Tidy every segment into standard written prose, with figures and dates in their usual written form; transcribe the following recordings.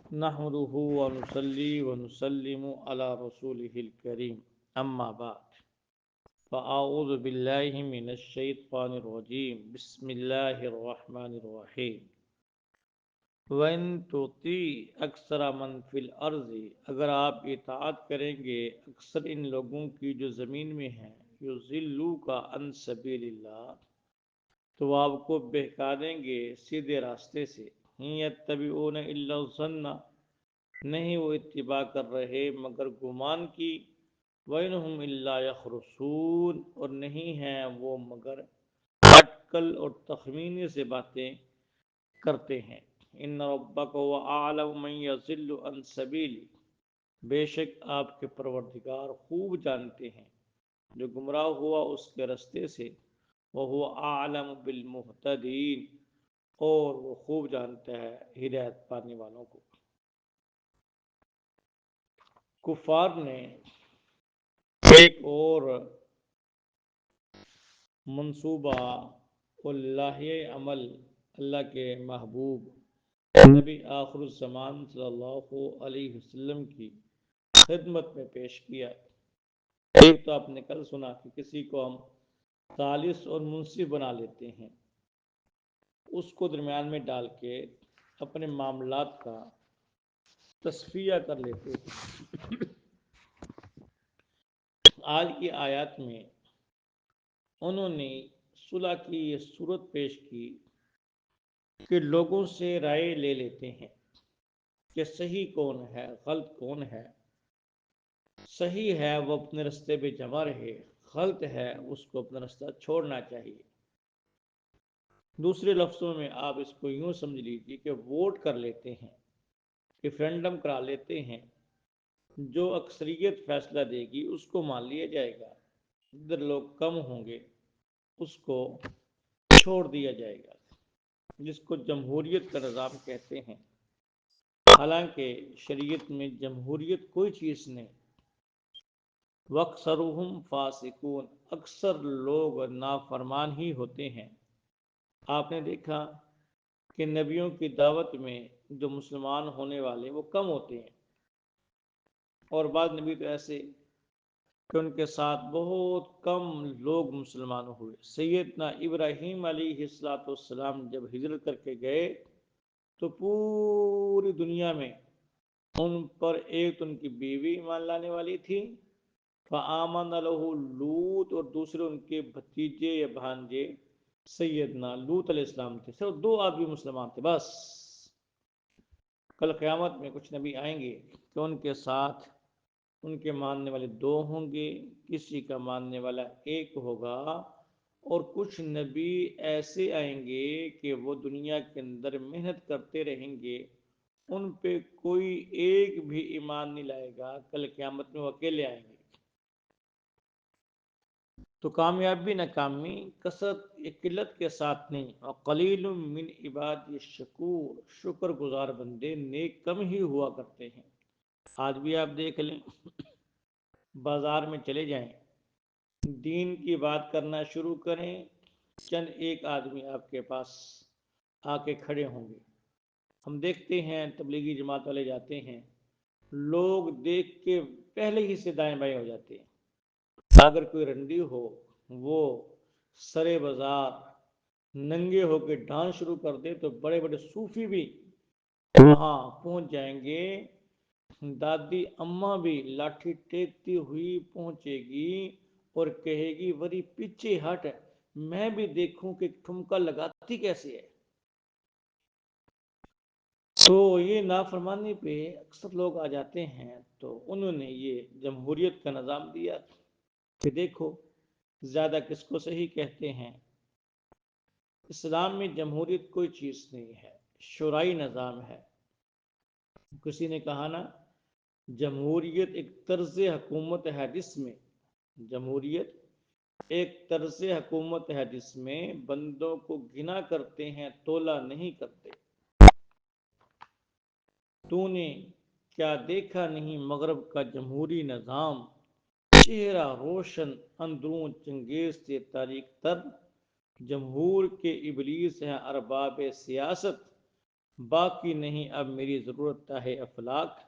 نحمده ونصلي ونسلم على رسوله الكريم اما بعد فاعوذ بالله من الشيطان الرجيم بسم الله الرحمن الرحيم وَإِن تُطِيعْ أَكْثَرَ مَن فِي الْأَرْضِ اگر آپ اطاعت کریں گے اکثر ان لوگوں کی جو زمین میں ہیں یضلوک عن سبیل اللہ تو وہ آپ کو بہکا دیں گے سیدھے راستے سے یتبعون الا الظن نہیں وہ اتباع کر رہے مگر گمان کی وَإِنْهُمْ إِلَّا يَخْرُصُونَ اور نہیں ہیں وہ مگر اٹکل اور تخمینے سے باتیں کرتے ہیں ان ربک هو اعلم من یضل عن سبیلی بے شک آپ کے پروردگار خوب جانتے ہیں جو گمراہ ہوا اس کے رستے سے وہو اعلم بالمہتدین اور وہ خوب جانتا ہے ہدایت پانے والوں کو کفار نے ایک اور منصوبہ اللہ عمل اللہ کے محبوب نبی آخر الزمان صلی اللہ علیہ وسلم کی خدمت میں پیش کیا ایک تو آپ نے کل سنا کہ کسی کو ہم ثالث اور منصف بنا لیتے ہیں اس کو درمیان میں ڈال کے اپنے معاملات کا تصفیہ کر لیتے ہیں آج کی آیات میں انہوں نے صلح کی یہ صورت پیش کی کہ لوگوں سے رائے لے لیتے ہیں کہ صحیح کون ہے غلط کون ہے صحیح ہے وہ اپنے رستے پہ جمع رہے غلط ہے اس کو اپنا رستہ چھوڑنا چاہیے دوسرے لفظوں میں آپ اس کو یوں سمجھ لیجیے کہ ووٹ کر لیتے ہیں ریفرینڈم کرا لیتے ہیں جو اکثریت فیصلہ دے گی اس کو مان لیا جائے گا جدھر لوگ کم ہوں گے اس کو چھوڑ دیا جائے گا جس کو جمہوریت کا نظام کہتے ہیں حالانکہ شریعت میں جمہوریت کوئی چیز نہیں وَأَكْثَرُهُمْ فَاسِقُونَ اکثر لوگ نافرمان ہی ہوتے ہیں آپ نے دیکھا کہ نبیوں کی دعوت میں جو مسلمان ہونے والے وہ کم ہوتے ہیں اور بعض نبی تو ایسے کہ ان کے ساتھ بہت کم لوگ مسلمان ہوئے سیدنا ابراہیم علیہ السلام جب ہجرت کر کے گئے تو پوری دنیا میں ان پر ایک تو ان کی بیوی ایمان لانے والی تھی فآمن لہ لوط اور دوسرے ان کے بھتیجے یا بھانجے سیدنا لوط علیہ السلام تھے صرف 2 آدمی مسلمان تھے بس کل قیامت میں کچھ نبی آئیں گے کہ ان کے ساتھ ان کے ماننے والے 2 ہوں گے کسی کا ماننے والا 1 ہوگا اور کچھ نبی ایسے آئیں گے کہ وہ دنیا کے اندر محنت کرتے رہیں گے ان پہ کوئی ایک بھی ایمان نہیں لائے گا کل قیامت میں وہ اکیلے آئیں گے تو کامیابی ناکامی کثرت یا قلت کے ساتھ نہیں اور قلیل من عباد الشکور شکر گزار بندے نیک کم ہی ہوا کرتے ہیں آج بھی آپ دیکھ لیں بازار میں چلے جائیں دین کی بات کرنا شروع کریں چند ایک آدمی آپ کے پاس آ کے کھڑے ہوں گے ہم دیکھتے ہیں تبلیغی جماعت والے جاتے ہیں لوگ دیکھ کے پہلے ہی سے دائیں بائیں ہو جاتے ہیں اگر کوئی رنڈی ہو وہ سرے بازار ننگے ہو کے ڈانس شروع کر دے تو بڑے بڑے صوفی بھی وہاں پہنچ جائیں گے دادی اماں بھی لاٹھی ٹیکتی ہوئی پہنچے گی اور کہے گی وری پیچھے ہٹ میں بھی دیکھوں کہ ٹھمکا لگاتی کیسے ہے تو یہ نافرمانی پہ اکثر لوگ آ جاتے ہیں تو انہوں نے یہ جمہوریت کا نظام دیا کہ دیکھو زیادہ کس کو صحیح کہتے ہیں اسلام میں جمہوریت کوئی چیز نہیں ہے شورائی نظام ہے کسی نے کہا نا جمہوریت ایک طرز حکومت ہے جس میں جمہوریت ایک طرز حکومت ہے جس میں بندوں کو گنا کرتے ہیں تولا نہیں کرتے تو نے کیا دیکھا نہیں مغرب کا جمہوری نظام چہرہ روشن اندرون چنگیز سے تاریک تر جمہور کے ابلیس ہیں ارباب سیاست باقی نہیں اب میری ضرورت ہے افلاک۔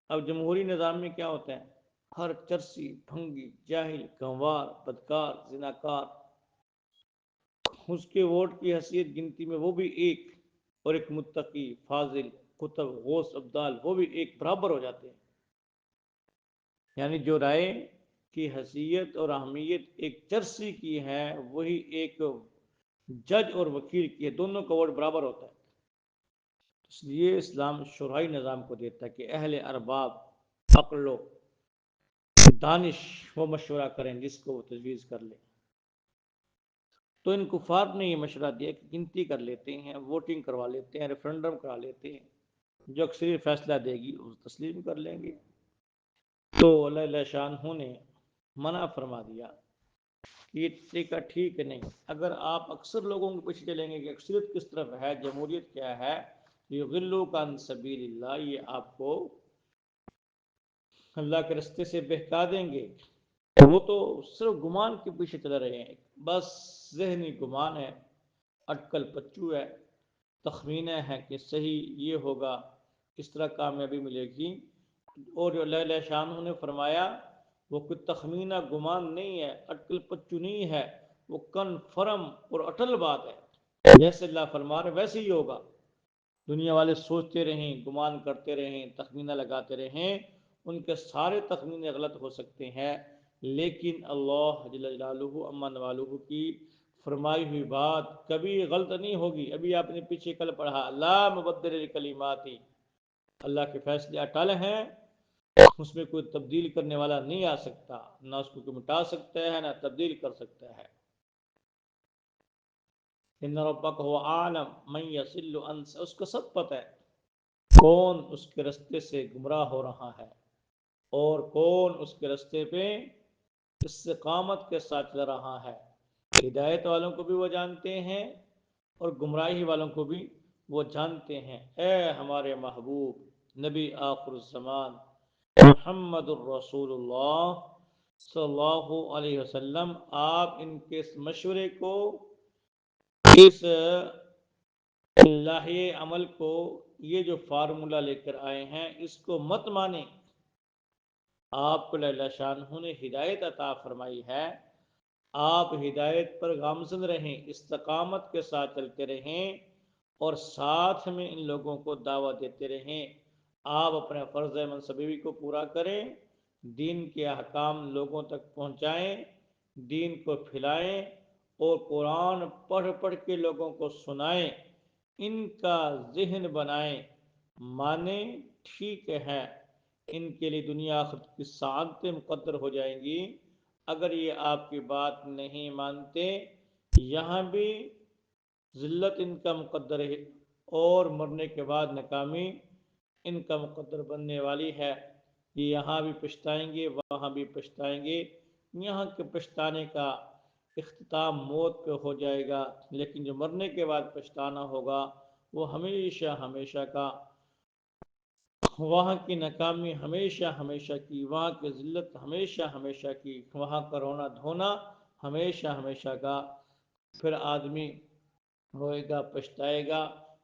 اب جمہوری نظام میں کیا ہوتا ہے؟ ہر چرسی، بھنگی، جاہل، گنوار، بدکار، زناکار، اس کے ووٹ کی حیثیت گنتی میں وہ بھی ایک، اور ایک متقی، فاضل، قطب، غوث، ابدال، وہ بھی ایک برابر ہو جاتے ہیں۔ یعنی جو رائے کی حیثیت اور اہمیت ایک چرسی کی ہے وہی ایک جج اور وکیل کی ہے، دونوں کا ووٹ برابر ہوتا ہے۔ اس لیے اسلام شورائی نظام کو دیتا ہے کہ اہل ارباب، عقل و دانش وہ مشورہ کریں جس کو وہ تجویز کر لیں۔ تو ان کفار نے یہ مشورہ دیا کہ گنتی کر لیتے ہیں، ووٹنگ کروا لیتے ہیں، ریفرنڈم کرا لیتے ہیں، جو اکثریت فیصلہ دے گی اس تسلیم کر لیں گے۔ تو اللہ شانہ نے منع فرما دیا کہ یہ طریقہ ٹھیک نہیں۔ اگر آپ اکثر لوگوں کے پیچھے چلیں گے کہ اکثریت کس طرف ہے، جمہوریت کیا ہے، یضلوک عن سبیل اللہ، یہ آپ کو اللہ کے رستے سے بہکا دیں گے۔ وہ تو صرف گمان کے پیچھے چل رہے ہیں، بس ذہنی گمان ہے، اٹکل پچو ہے، تخمینہ ہے کہ صحیح یہ ہوگا، اس طرح کامیابی ملے گی۔ اور جو اللہ شانہ نے فرمایا وہ کوئی تخمینہ گمان نہیں ہے، اٹکل پچو نہیں ہے، وہ کنفرم اور اٹل بات ہے۔ جیسے اللہ فرما رہے ویسے ہی ہوگا۔ دنیا والے سوچتے رہیں، گمان کرتے رہیں، تخمینہ لگاتے رہیں، ان کے سارے تخمینے غلط ہو سکتے ہیں، لیکن اللہ جل جلالہ عما نوالہ کی فرمائی ہوئی بات کبھی غلط نہیں ہوگی۔ ابھی آپ نے پیچھے کل پڑھا لا مبدل لکلماتی، اللہ کے فیصلے اٹل ہیں، اس میں کوئی تبدیل کرنے والا نہیں آ سکتا، نہ اس کو کوئی مٹا سکتا ہے نہ تبدیل کر سکتا ہے۔ ان ربک هو اعلم من یضل عن، اس کو سب پتہ ہے کون اس کے رستے سے گمراہ ہو رہا ہے اور کون اس کے رستے پہ استقامت کے ساتھ چل رہا ہے۔ ہدایت والوں کو بھی وہ جانتے ہیں اور گمراہی والوں کو بھی وہ جانتے ہیں۔ اے ہمارے محبوب نبی آخر الزمان محمد الرسول اللہ صلی اللہ علیہ وسلم، آپ ان کے اس مشورے کو، اس لاہے عمل کو، یہ جو فارمولہ لے کر آئے ہیں اس کو مت مانیں۔ آپ کو اللہ شانہ نے ہدایت عطا فرمائی ہے، آپ ہدایت پر گامزن رہیں، استقامت کے ساتھ چلتے رہیں اور ساتھ میں ان لوگوں کو دعوت دیتے رہیں۔ آپ اپنے فرض منصبی کو پورا کریں، دین کے احکام لوگوں تک پہنچائیں، دین کو پھیلائیں اور قرآن پڑھ پڑھ کے لوگوں کو سنائیں، ان کا ذہن بنائیں، مانیں ٹھیک ہے، ان کے لیے دنیا آخرت کی سعادتیں مقدر ہو جائیں گی۔ اگر یہ آپ کی بات نہیں مانتے، یہاں بھی ذلت ان کا مقدر ہے اور مرنے کے بعد ناکامی ان کا مقدر بننے والی ہے۔ یہ یہاں بھی پچھتائیں گے، وہاں بھی پچھتائیں گے، یہاں کے پچھتانے کا اختتام موت پہ ہو جائے گا، لیکن جو مرنے کے بعد پچھتانا ہوگا وہ ہمیشہ ہمیشہ کا، وہاں کی ناکامی ہمیشہ ہمیشہ کی، وہاں کی ذلت ہمیشہ ہمیشہ کی، وہاں کا رونا دھونا ہمیشہ ہمیشہ کا۔ پھر آدمی روئے گا، پچھتائے گا،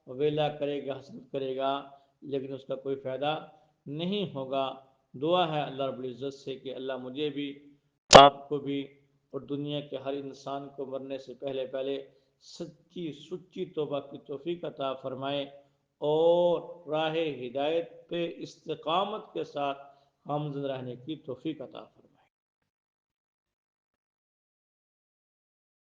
ویلا کرے گا، حسرت کرے گا، لیکن اس کا کوئی فائدہ نہیں ہوگا۔ دعا ہے اللہ رب العزت سے کہ اللہ مجھے بھی، آپ کو بھی اور دنیا کے ہر انسان کو مرنے سے پہلے سچی سچی توبہ کی توفیق عطا فرمائے اور راہ ہدایت پہ استقامت کے ساتھ گامزن رہنے کی توفیق عطا فرمائے۔